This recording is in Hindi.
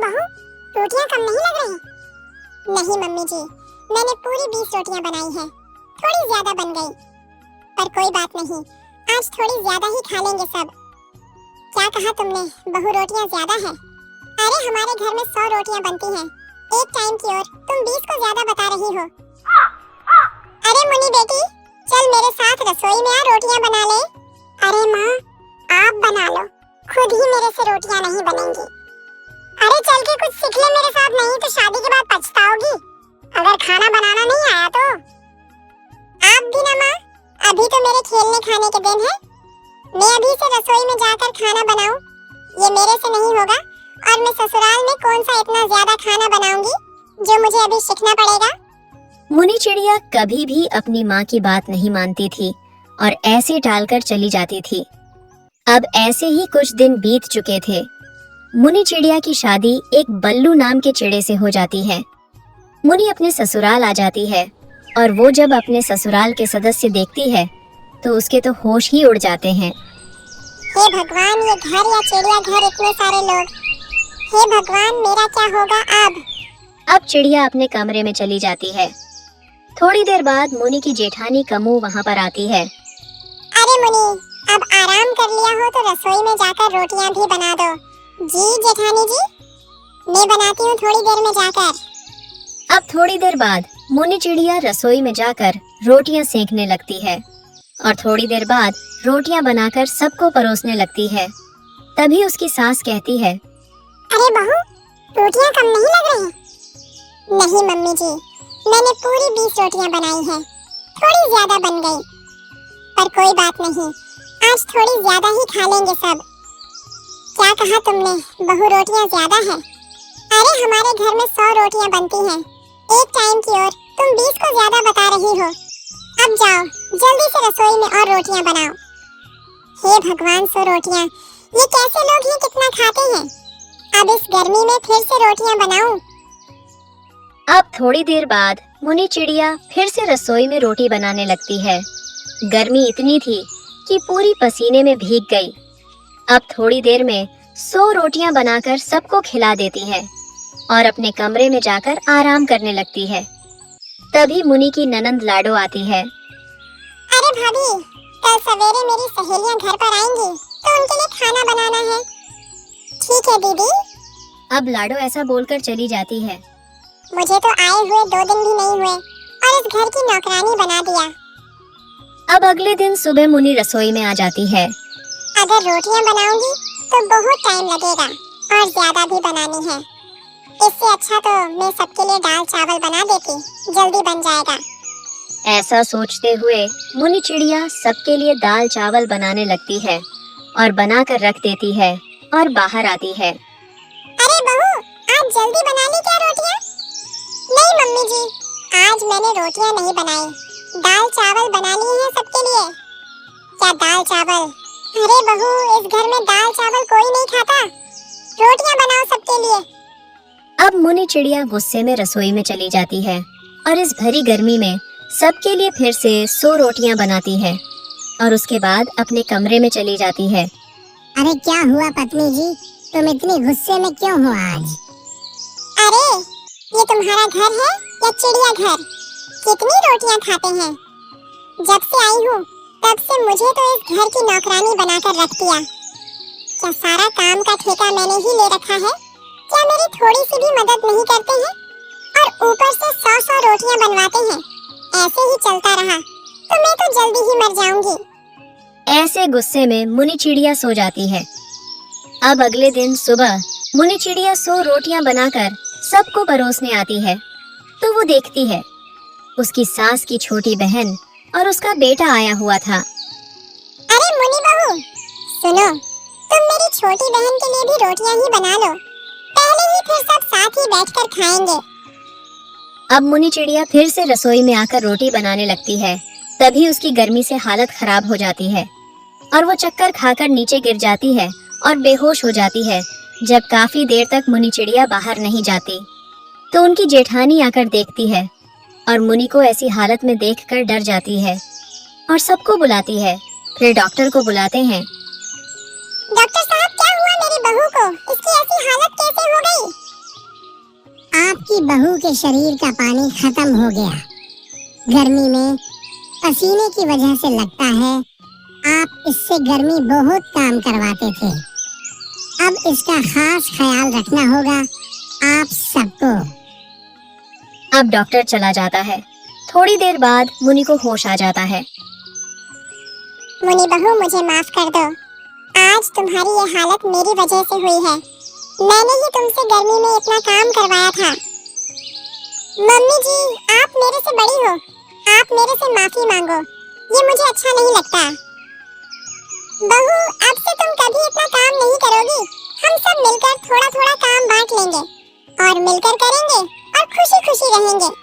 बहू, रोटियां कम नहीं लग रही? नहीं मम्मी जी, मैंने पूरी 20 रोटियां बनाई हैं। थोड़ी ज्यादा बन गई, पर कोई बात नहीं, आज थोड़ी ज्यादा ही खा लेंगे सब। क्या कहा तुमने, बहू रोटियां ज्यादा हैं? अरे हमारे घर में 100 रोटियां बनती हैं एक टाइम की, और तुम 20 को ज्यादा बता रही हो। अरे मुन्नी बेटी, चल मेरे साथ रसोई में आ, रोटियां बना ले। अरे माँ, आप बना लो, खुद ही मेरे से रोटियां नहीं बनेंगी। अरे चल के कुछ सीख ले मेरे साथ, नहीं तो शादी के बाद पछताओगी अगर खाना बनाना नहीं आया तो। आप भी ना माँ, अभी तो मेरे खेलने खाने के दिन है। मैं अभी से रसोई में जाकर खाना बनाऊं, ये मेरे से नहीं होगा। और मैं ससुराल में कौन सा इतना ज्यादा खाना बनाऊंगी जो मुझे अभी सीखना पड़ेगा। मुन्नी चिड़िया कभी भी अपनी माँ की बात नहीं मानती थी और ऐसे टालकर चली जाती थी। अब ऐसे ही कुछ दिन बीत चुके थे। मुन्नी चिड़िया की शादी एक बल्लू नाम के चिड़े से हो जाती है। मुन्नी अपने ससुराल आ जाती है और वो जब अपने ससुराल के सदस्य देखती है तो उसके तो होश ही उड़ जाते हैं। हे भगवान, ये घर या चिड़िया घर, इतने सारे लोग। हे भगवान, मेरा क्या होगा अब चिड़िया अपने कमरे में चली जाती है। थोड़ी देर बाद मुन्नी की जेठानी कमू वहाँ पर आती है। अरे मुन्नी, अब आराम कर लिया हो तो रसोई में जाकर रोटियां भी बना दो। जी जेठानी जी, मैं बनाती हूँ थोड़ी देर में जाकर। अब थोड़ी देर बाद मुन्नी चिड़िया रसोई में जाकर रोटियां सेकने लगती है और थोड़ी देर बाद रोटियां बनाकर सबको परोसने लगती है। तभी उसकी सास कहती है, अरे बहू, रोटियां कम नहीं लग रही? नहीं मम्मी जी, मैंने पूरी 20 रोटियां बनाई हैं। थोड़ी ज्यादा बन गई, पर कोई बात नहीं, आज थोड़ी ज्यादा ही खा लेंगे सब। क्या कहा तुमने, बहू रोटियां ज्यादा हैं? अरे हमारे घर में 100 रोटियां बनती हैं एक टाइम की, और तुम 20 को ज्यादा बता रही हो। अब जाओ जल्दी से रसोई में और रोटियां बनाओ। हे भगवान, 100 रोटियां, ये कैसे लोग हैं, कितना खाते हैं? अब इस गर्मी में फिर से रोटियां बनाऊं? अब थोड़ी देर बाद मुन्नी चिड़िया फिर से रसोई में रोटी बनाने लगती है। गर्मी इतनी थी कि पूरी पसीने में भीग गई। अब थोड़ी देर में 100 रोटियां बनाकर सबको खिला देती है और अपने कमरे में जाकर आराम करने लगती है। तभी मुन्नी की ननंद लाडो आती है। अरे भाभी, कल सवेरे मेरी सहेलियां घर पर आएंगी तो उनके लिए खाना बनाना है। ठीक है दीदी। अब लाडो ऐसा बोलकर चली जाती है। मुझे तो आए हुए 2 दिन भी नहीं हुए और इस घर की नौकरानी बना दिया। अब अगले दिन सुबह मुन्नी रसोई में आ जाती है। अगर रोटियां बनाऊंगी तो बहुत टाइम लगेगा और ज्यादा भी बनानी है। इससे अच्छा तो मैं सबके लिए दाल चावल बना देती, जल्दी बन जाएगा। ऐसा सोचते हुए मुन्नी चिड़िया सबके लिए दाल चावल बनाने लगती है और बनाकर रख देती है और बाहर आती है। अरे बहू, आज जल्दी बना ली क्या रोटियां? नहीं मम्मी जी, आज मैंने रोटियां नहीं बनाई, दाल चावल बना लिए हैं सबके लिए। क्या दाल चावल? अरे बहू, इस घर में दाल चावल कोई नहीं खाता, रोटियां बनाओ सबके लिए। अब मुन्नी चिड़िया गुस्से में रसोई में चली जाती है और इस भरी गर्मी में सबके लिए फिर से 100 रोटियां बनाती है और उसके बाद अपने कमरे में चली जाती है। अरे क्या हुआ पत्नी जी, तुम इतनी गुस्से में क्यों हो आज? अरे ये तुम्हारा घर है या चिड़िया घर? कितनी रोटियां खाते हैं? जब से आई हूँ तब से मुझे तो इस घर की नौकरानी बनाकर रख दिया। क्या सारा काम का ठेका मैंने ही ले रखा है? क्या मेरी थोड़ी सी भी मदद नहीं करते हैं? और ऊपर से 100 रोटियां बनवाते हैं। ऐसे ही चलता रहा तो मैं तो जल्दी ही मर जाऊंगी। ऐसे गुस्से में मुन्नी चिड़िया सो जाती है। अब अगले दिन सुबह मुन्नी चिड़िया 100 रोटियां बनाकर सबको परोसने आती है तो वो देखती है उसकी सास की छोटी बहन और उसका बेटा आया हुआ था। अरे मुन्नी बहू, सुनो, तुम मेरी छोटी बहन के लिए भी रोटियां ही बना लो, पहले ही फिर सब साथ ही बैठकर खाएंगे। अब मुन्नी चिड़िया फिर से रसोई में आकर रोटी बनाने लगती है। तभी उसकी गर्मी से हालत खराब हो जाती है और वो चक्कर खाकर नीचे गिर जाती है और बेहोश हो जाती है। जब काफी देर तक मुन्नी चिड़िया बाहर नहीं जाती तो उनकी जेठानी आकर देखती है और मुन्नी को ऐसी हालत में देखकर डर जाती है और सबको बुलाती है। फिर डॉक्टर को बुलाते हैं। डॉक्टर साहब, क्या हुआ मेरी बहू को? इसकी ऐसी हालत कैसे हो गई? बहू के शरीर का पानी खत्म हो गया। गर्मी में पसीने की वजह से लगता है आप इससे गर्मी बहुत काम करवाते थे। अब इसका खास ख्याल रखना होगा आप सबको। अब डॉक्टर चला जाता है। थोड़ी देर बाद मुनि को होश आ जाता है। मुनि बहू, मुझे माफ कर दो। आज तुम्हारी ये हालत मेरी वजह से हुई है। मैंने ही तुमसे गर्मी में इतना काम करवाया था। मम्मी जी, आप मेरे से बड़ी हो, आप मेरे से माफी मांगो। ये मुझे अच्छा नहीं लगता। बहू, अब से तुम कभी इतना काम नहीं करोगी। हम सब मिलकर थोड़ा थोड़ा काम बांट लेंगे और मिलकर करेंगे और खुशी खुशी रहेंगे।